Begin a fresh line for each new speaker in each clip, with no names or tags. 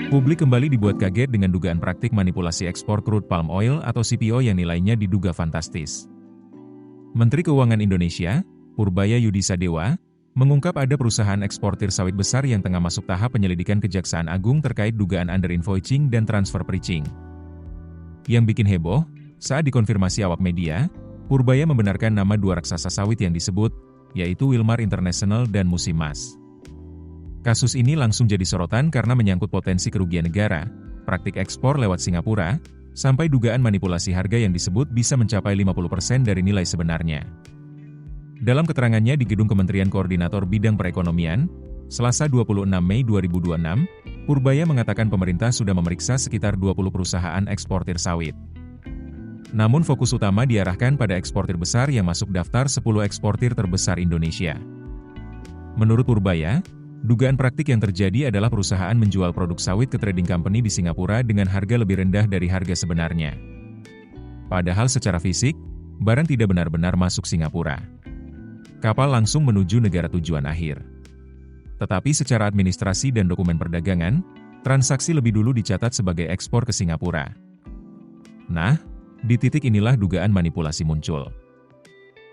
Publik kembali dibuat kaget dengan dugaan praktik manipulasi ekspor crude palm oil atau CPO yang nilainya diduga fantastis. Menteri Keuangan Indonesia, Purbaya Yudhisadewa, mengungkap ada perusahaan eksportir sawit besar yang tengah masuk tahap penyelidikan Kejaksaan Agung terkait dugaan under-invoicing dan transfer pricing. Yang bikin heboh, saat dikonfirmasi awak media, Purbaya membenarkan nama dua raksasa sawit yang disebut, yaitu Wilmar International dan Musimas. Kasus ini langsung jadi sorotan karena menyangkut potensi kerugian negara, praktik ekspor lewat Singapura, sampai dugaan manipulasi harga yang disebut bisa mencapai 50% dari nilai sebenarnya. Dalam keterangannya di Gedung Kementerian Koordinator Bidang Perekonomian, Selasa 26 Mei 2026, Purbaya mengatakan pemerintah sudah memeriksa sekitar 20 perusahaan eksportir sawit. Namun fokus utama diarahkan pada eksportir besar yang masuk daftar 10 eksportir terbesar Indonesia. Menurut Purbaya, dugaan praktik yang terjadi adalah perusahaan menjual produk sawit ke trading company di Singapura dengan harga lebih rendah dari harga sebenarnya. Padahal secara fisik, barang tidak benar-benar masuk Singapura. Kapal langsung menuju negara tujuan akhir. Tetapi secara administrasi dan dokumen perdagangan, transaksi lebih dulu dicatat sebagai ekspor ke Singapura. Nah, di titik inilah dugaan manipulasi muncul.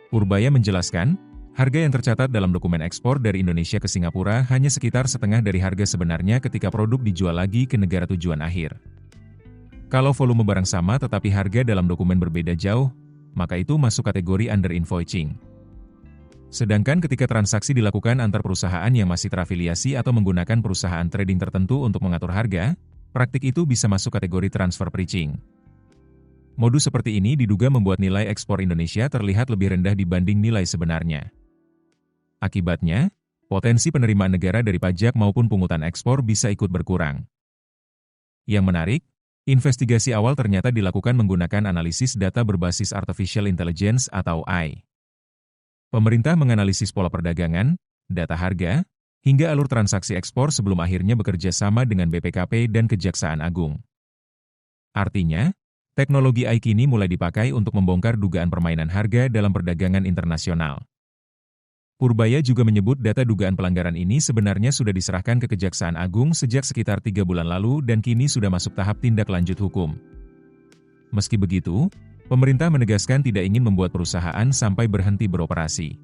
Purbaya menjelaskan, harga yang tercatat dalam dokumen ekspor dari Indonesia ke Singapura hanya sekitar setengah dari harga sebenarnya ketika produk dijual lagi ke negara tujuan akhir. Kalau volume barang sama tetapi harga dalam dokumen berbeda jauh, maka itu masuk kategori under-invoicing. Sedangkan ketika transaksi dilakukan antar perusahaan yang masih terafiliasi atau menggunakan perusahaan trading tertentu untuk mengatur harga, praktik itu bisa masuk kategori transfer pricing. Modus seperti ini diduga membuat nilai ekspor Indonesia terlihat lebih rendah dibanding nilai sebenarnya. Akibatnya, potensi penerimaan negara dari pajak maupun pungutan ekspor bisa ikut berkurang. Yang menarik, investigasi awal ternyata dilakukan menggunakan analisis data berbasis Artificial Intelligence atau AI. Pemerintah menganalisis pola perdagangan, data harga, hingga alur transaksi ekspor sebelum akhirnya bekerja sama dengan BPKP dan Kejaksaan Agung. Artinya, teknologi AI kini mulai dipakai untuk membongkar dugaan permainan harga dalam perdagangan internasional. Purbaya juga menyebut data dugaan pelanggaran ini sebenarnya sudah diserahkan ke Kejaksaan Agung sejak sekitar 3 bulan lalu dan kini sudah masuk tahap tindak lanjut hukum. Meski begitu, pemerintah menegaskan tidak ingin membuat perusahaan sampai berhenti beroperasi.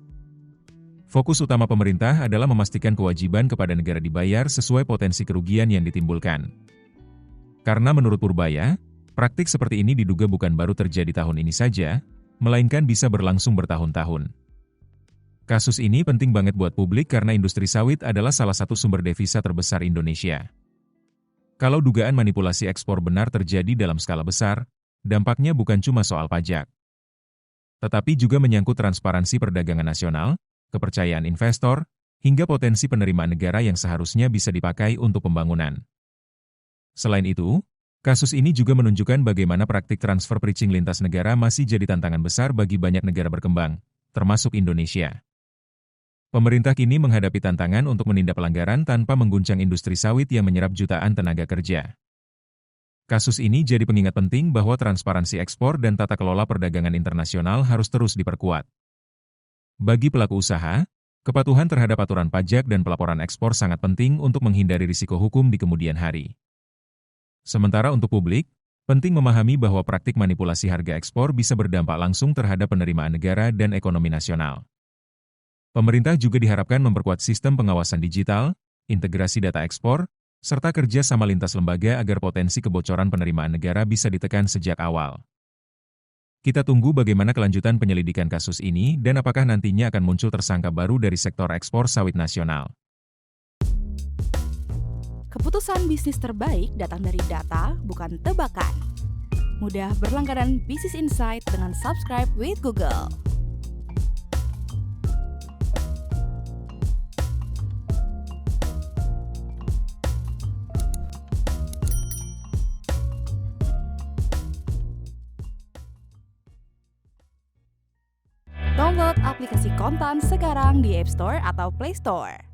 Fokus utama pemerintah adalah memastikan kewajiban kepada negara dibayar sesuai potensi kerugian yang ditimbulkan. Karena menurut Purbaya, praktik seperti ini diduga bukan baru terjadi tahun ini saja, melainkan bisa berlangsung bertahun-tahun. Kasus ini penting banget buat publik karena industri sawit adalah salah satu sumber devisa terbesar Indonesia. Kalau dugaan manipulasi ekspor benar terjadi dalam skala besar, dampaknya bukan cuma soal pajak, tetapi juga menyangkut transparansi perdagangan nasional, kepercayaan investor, hingga potensi penerimaan negara yang seharusnya bisa dipakai untuk pembangunan. Selain itu, kasus ini juga menunjukkan bagaimana praktik transfer pricing lintas negara masih jadi tantangan besar bagi banyak negara berkembang, termasuk Indonesia. Pemerintah kini menghadapi tantangan untuk menindak pelanggaran tanpa mengguncang industri sawit yang menyerap jutaan tenaga kerja. Kasus ini jadi pengingat penting bahwa transparansi ekspor dan tata kelola perdagangan internasional harus terus diperkuat. Bagi pelaku usaha, kepatuhan terhadap aturan pajak dan pelaporan ekspor sangat penting untuk menghindari risiko hukum di kemudian hari. Sementara untuk publik, penting memahami bahwa praktik manipulasi harga ekspor bisa berdampak langsung terhadap penerimaan negara dan ekonomi nasional. Pemerintah juga diharapkan memperkuat sistem pengawasan digital, integrasi data ekspor, serta kerja sama lintas lembaga agar potensi kebocoran penerimaan negara bisa ditekan sejak awal. Kita tunggu bagaimana kelanjutan penyelidikan kasus ini dan apakah nantinya akan muncul tersangka baru dari sektor ekspor sawit nasional.
Keputusan bisnis terbaik datang dari data, bukan tebakan. Mudah berlangganan Business Insight dengan subscribe with Google. Download aplikasi Kontan sekarang di App Store atau Play Store.